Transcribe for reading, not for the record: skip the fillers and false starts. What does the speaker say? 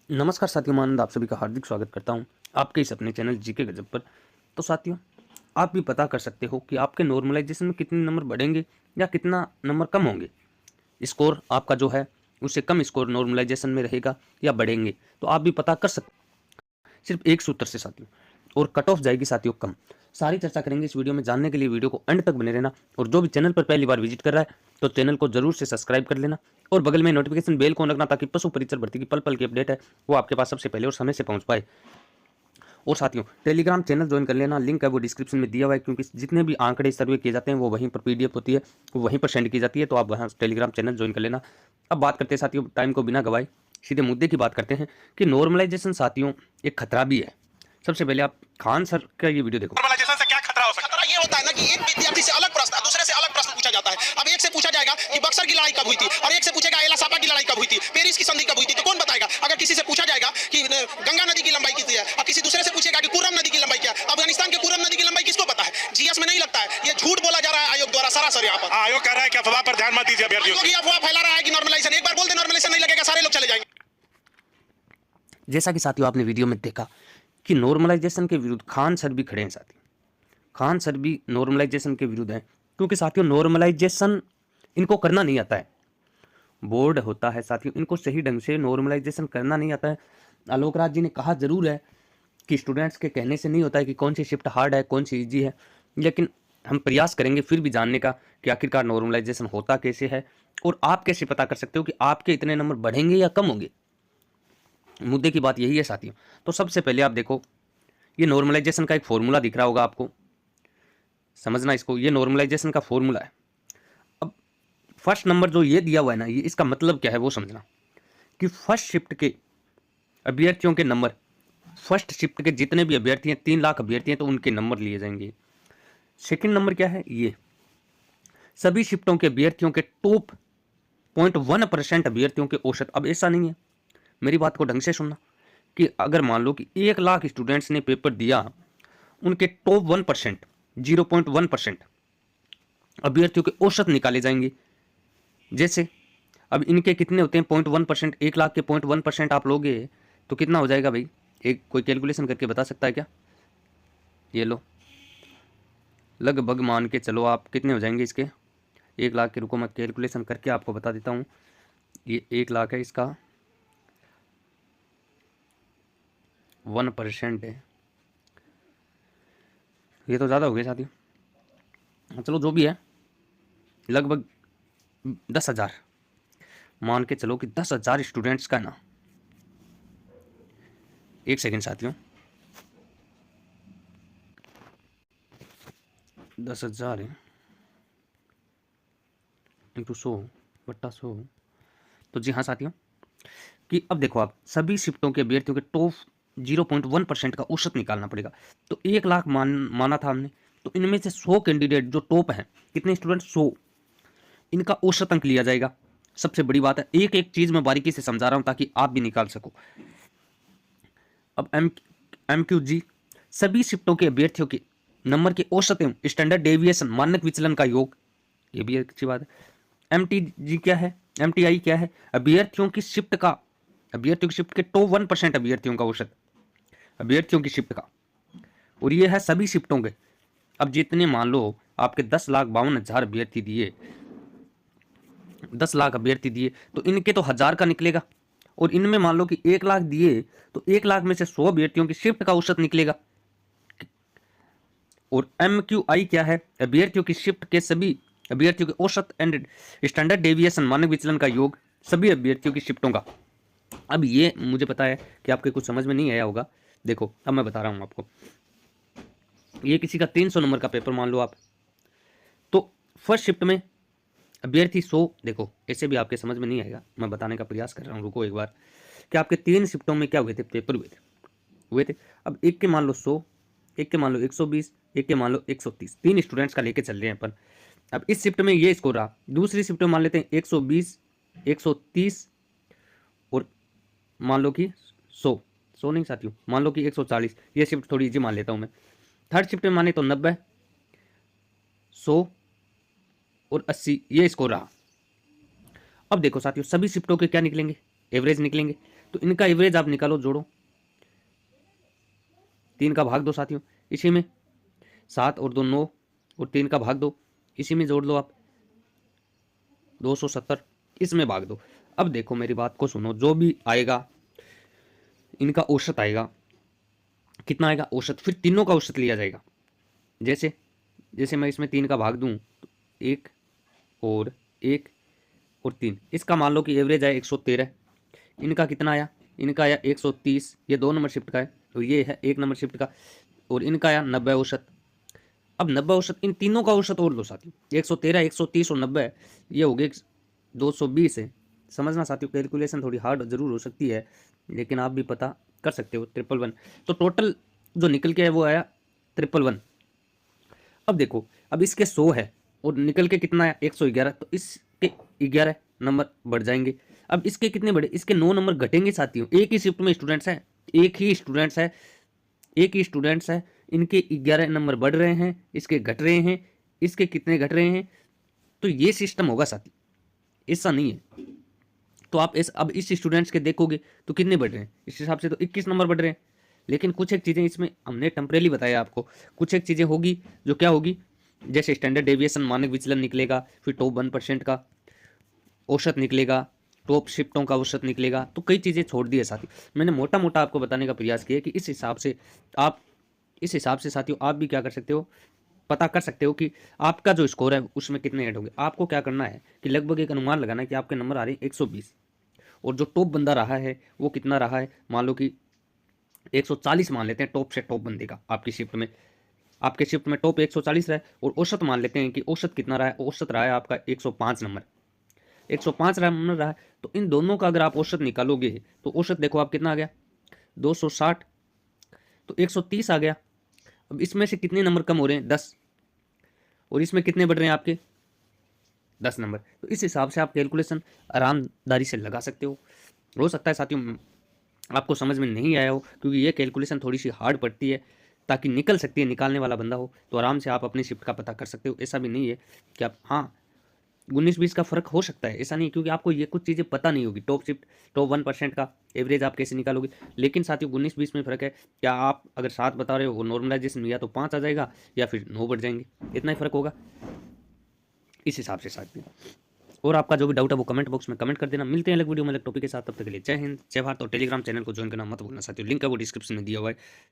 नमस्कार साथियों, मैं आनंद आप सभी का हार्दिक स्वागत करता हूं आपके इस अपने चैनल जीके गजब पर। तो साथियों, आप भी पता कर सकते हो कि आपके नॉर्मलाइजेशन में कितने नंबर बढ़ेंगे या कितना नंबर कम होंगे। स्कोर आपका जो है उससे कम स्कोर नॉर्मलाइजेशन में रहेगा या बढ़ेंगे, तो आप भी पता कर सकते सिर्फ एक सूत्र से साथियों। और कट ऑफ जाएगी साथियों कम। सारी चर्चा करेंगे इस वीडियो में। जानने के लिए वीडियो को एंड तक बने रहना। और जो भी चैनल पर पहली बार विजिट कर रहा है तो चैनल को जरूर से सब्सक्राइब कर लेना और बगल में नोटिफिकेशन बेल को रखना, ताकि पशु परिचर भर्ती की पल पल की अपडेट है वो आपके पास सबसे पहले और समय से पहुंच पाए। और साथियों, टेलीग्राम चैनल ज्वाइन कर लेना, लिंक है वो डिस्क्रिप्शन में दिया हुआ है, क्योंकि जितने भी आंकड़े सर्वे किए जाते हैं वो वहीं पर पीडीएफ होती है, वो वहीं पर सेंड की जाती है, तो आप वहाँ टेलीग्राम चैनल ज्वाइन कर लेना। अब बात करते हैं साथियों, टाइम को बिना गवाए सीधे मुद्दे की बात करते हैं कि नॉर्मलाइजेशन साथियों एक खतरा भी है। सबसे पहले आप खान सर का ये वीडियो देखो। नॉर्मलाइजेशन से क्या खतरा हो सकता है? खतरा ये होता है ना कि एक विद्यार्थी से अलग प्रश्न, दूसरे से अलग प्रश्न पूछा जाता है। अब एक से पूछा जाएगा कि बक्सर की लड़ाई कब हुई थी, और एक से पूछेगा एला सापा की लड़ाई कब हुई थी, पेरिस की संधि कब हुई थी, तो कौन बताएगा? अगर किसी से पूछा जाएगा कि गंगा नदी की लंबाई कितनी है, और किसी दूसरे से पूछेगा कि कुरम नदी की लंबाई क्या है, अफगानिस्तान के कुरम नदी की लंबाई किसको पता है? जीएस में नहीं लगता है। ये झूठ बोला जा रहा है आयोग द्वारा सरासर। यहाँ पर आयोग कह रहा है कि अफवाह पर ध्यान मत दीजिए। अभ्यर्थियों की अफवाह फैला रहा है कि नॉर्मलाइजेशन, एक बार बोल दे नॉर्मलाइजेशन नहीं लगेगा, सारे लोग चले जाएंगे। जैसा कि साथियों आपने वीडियो में देखा कि नॉर्मलाइजेशन के विरुद्ध खान सर भी खड़े हैं साथियों। खान सर भी नॉर्मलाइजेशन के विरुद्ध हैं, क्योंकि साथियों नॉर्मलाइजेशन इनको करना नहीं आता है। बोर्ड होता है साथियों, इनको सही ढंग से नॉर्मलाइजेशन करना नहीं आता है। आलोक राज जी ने कहा जरूर है कि स्टूडेंट्स के कहने से नहीं होता है कि कौन सी शिफ्ट हार्ड है कौन सी ईजी है, लेकिन हम प्रयास करेंगे फिर भी जानने का कि आखिरकार नॉर्मलाइजेशन होता कैसे है और आप कैसे पता कर सकते हो कि आपके इतने नंबर बढ़ेंगे या कम होंगे। मुद्दे की बात यही है साथियों। तो सबसे पहले आप देखो, ये नॉर्मलाइजेशन का एक फॉर्मूला दिख रहा होगा आपको, समझना इसको। ये नॉर्मलाइजेशन का फॉर्मूला है। अब फर्स्ट नंबर जो ये दिया हुआ है ना, ये इसका मतलब क्या है वो समझना कि फर्स्ट शिफ्ट के अभ्यर्थियों के नंबर, फर्स्ट शिफ्ट के जितने भी अभ्यर्थी हैं, 3 लाख अभ्यर्थी हैं, तो उनके नंबर लिए जाएंगे। सेकंड नंबर क्या है, ये सभी शिफ्टों के अभ्यर्थियों के टॉप 0.1% अभ्यर्थियों के औसत। अब ऐसा नहीं है, मेरी बात को ढंग से सुनना, कि अगर मान लो कि 1 लाख स्टूडेंट्स ने पेपर दिया, उनके टॉप 1%, 0.1% अभ्यर्थियों के औसत निकाले जाएंगे। जैसे अब इनके कितने होते हैं 0.1%, 1 लाख के 0.1% आप लोगे तो कितना हो जाएगा भाई? एक कोई कैलकुलेशन करके बता सकता है क्या? ये लो, लगभग मान के चलो आप कितने हो जाएंगे इसके 1 लाख के। रुको मैं कैलकुलेशन करके आपको बता देता हूँ। ये 1 लाख है, इसका 1% है, ये तो ज़्यादा हो गया साथियों। चलो जो भी है, लगभग 10,000 मान के चलो कि 10,000 स्टूडेंट्स का ना। एक सेकेंड साथियों, 10,000 है इंटू 100/100। तो जी हाँ साथियों, कि अब देखो आप सभी शिफ्टों के अभ्यर्थियों के टॉप 0.1% का औसत निकालना पड़ेगा। तो 1 लाख माना था हमने, तो इनमें से 100 कैंडिडेट जो टॉप हैं, कितने स्टूडेंट? 100, इनका औसत अंक लिया जाएगा। सबसे बड़ी बात है, एक एक चीज मैं बारीकी से समझा रहा हूं ताकि आप भी निकाल सको। अब एम क्यू जी, सभी शिफ्टों के अभ्यर्थियों के नंबर के औसत एवं स्टैंडर्ड डेविएशन, मानक विचलन का योग, ये भी एक अच्छी बात है। एम टी जी क्या है, एम टी आई क्या है? अभ्यर्थियों की शिफ्ट का, अभ्यर्थियों की शिफ्ट के टॉप 1% अभ्यर्थियों का औसत, अभ्यर्थियों की शिफ्ट का, और ये है सभी शिफ्टों के। अब जितने मान लो आपके 10,52,000 अभ्यर्थी दिए, 10 लाख अभ्यर्थी दिए, तो इनके तो 1,000 का निकलेगा। और इनमें मान लो कि 1 लाख दिए, तो 1 लाख में से 100 अभ्यर्थियों की शिफ्ट का औसत निकलेगा। और एम क्यू आई क्या है? अभ्यर्थियों की शिफ्ट के सभी अभ्यर्थियों के औसत एंड स्टैंडर्ड डेविएशन, मानक विचलन का योग, सभी अभ्यर्थियों की शिफ्टों का। अब ये मुझे पता है कि आपके कुछ समझ में नहीं आया होगा। देखो अब मैं बता रहा हूं आपको, ये किसी का 300 नंबर का पेपर मान लो आप, तो फर्स्ट शिफ्ट में अभ्यर्थी 100, देखो ऐसे भी आपके समझ में नहीं आएगा, मैं बताने का प्रयास कर रहा हूँ, रुको एक बार। कि आपके 3 शिफ्टों में क्या हुए थे, पेपर हुए थे। अब एक के मान लो 100, एक के मान लो 120, एक के मान लो 130, 3 स्टूडेंट्स का लेके चल रहे हैं अपन। अब इस शिफ्ट में ये स्कोर रहा, दूसरी शिफ्ट में मान लेते हैं 120, 130 और मान लो कि 100 नहीं साथियों, मान लो कि 140। ये शिफ्ट थोड़ी इजी मान लेता हूँ मैं। थर्ड शिफ्ट में माने तो 90, 100 और 80, ये स्कोर रहा। अब देखो साथियों, सभी शिफ्टों के क्या निकलेंगे? एवरेज निकलेंगे। तो इनका एवरेज आप निकालो, जोड़ो, 3 का भाग दो साथियों, इसी में 7 और 2 9 और 3 का भाग दो, इसी में जोड़ लो आप 270, इसमें भाग दो। अब देखो मेरी बात को सुनो, जो भी आएगा इनका औसत आएगा, कितना आएगा औसत, फिर तीनों का औसत लिया जाएगा। जैसे जैसे मैं इसमें 3 का भाग दूं तो 1 और 1 और 3, इसका मान लो कि एवरेज आया 113, इनका कितना आया, इनका आया 130, ये 2 नंबर शिफ्ट का है, तो ये है 1 नंबर शिफ्ट का, और इनका आया 90 औसत। अब 90 औसत, इन तीनों का औसत और लो साथियों, 113, 130 और 90, ये हो गए 220 है। समझना साथियों, कैलकुलेशन थोड़ी हार्ड जरूर हो सकती है, लेकिन आप भी पता कर सकते हो। 111, तो टोटल जो निकल के है वो आया 111। अब देखो, अब इसके 100 है और निकल के कितना है 111, तो इसके 11 नंबर बढ़ जाएंगे। अब इसके कितने बढ़े, इसके 9 नंबर घटेंगे साथियों, एक ही शिफ्ट में स्टूडेंट्स हैं, एक ही स्टूडेंट्स है, इनके 11 नंबर बढ़ रहे हैं, इसके घट रहे हैं, इसके कितने घट रहे हैं, तो ये सिस्टम होगा साथी, ऐसा नहीं है। तो आप अब इस स्टूडेंट्स के देखोगे तो कितने बढ़ रहे हैं, इस हिसाब से तो 21 नंबर बढ़ रहे हैं। लेकिन कुछ एक चीज़ें इसमें हमने टेम्परेली बताया आपको, कुछ एक चीज़ें होगी जो क्या होगी, जैसे स्टैंडर्ड डेविएशन मानक विचलन निकलेगा, फिर टॉप 1% का औसत निकलेगा, टॉप शिफ्टों का औसत निकलेगा, तो कई चीज़ें छोड़ दी है साथी। मैंने मोटा मोटा आपको बताने का प्रयास किया कि इस हिसाब से साथियों आप भी क्या कर सकते हो, पता कर सकते हो कि आपका जो स्कोर है उसमें कितने ऐड होंगे। आपको क्या करना है कि लगभग एक अनुमान लगाना है कि आपके नंबर आ रहे हैं 120, और जो टॉप बंदा रहा है वो कितना रहा है, मान लो कि 140 मान लेते हैं टॉप से टॉप बंदे का आपकी शिफ्ट में, आपके शिफ्ट में टॉप 140 रहा है, और औसत मान लेते हैं कि औसत कितना रहा है, औसत रहा है आपका 105 नंबर, 105 नंबर रहा है। तो इन दोनों का अगर आप औसत निकालोगे तो औसत देखो आप कितना आ गया 260, तो 130 आ गया। अब इसमें से कितने नंबर कम हो रहे हैं 10, और इसमें कितने बढ़ रहे हैं आपके 10 नंबर। तो इस हिसाब से आप कैलकुलेशन आरामदारी से लगा सकते हो सकता है साथियों आपको समझ में नहीं आया हो, क्योंकि ये कैलकुलेशन थोड़ी सी हार्ड पड़ती है, ताकि निकल सकती है, निकालने वाला बंदा हो तो आराम से आप अपनी शिफ्ट का पता कर सकते हो। ऐसा भी नहीं है कि आप, हाँ 19-20 का फर्क हो सकता है, ऐसा नहीं, क्योंकि आपको ये कुछ चीज़ें पता नहीं होगी। टॉप शिफ्ट, टॉप 1% का एवरेज आप कैसे निकालोगे, लेकिन साथियों 19-20 में फ़र्क है। क्या आप अगर 7 बता रहे हो, वो नॉर्मलाइजेशन या तो 5 आ जाएगा या फिर 9 बढ़ जाएंगे, इतना ही फ़र्क होगा इस हिसाब से साथियों। और आपका जो भी डाउट है वो कमेंट बॉक्स में कमेंट कर देना। मिलते हैं अलग वीडियो में अलग टॉपिक के साथ, तब तक के लिए जय हिंद जय भारत, और टेलीग्राम चैनल को ज्वाइन करना मत भूलना साथियों, लिंक है वो डिस्क्रिप्शन में दिया हुआ है।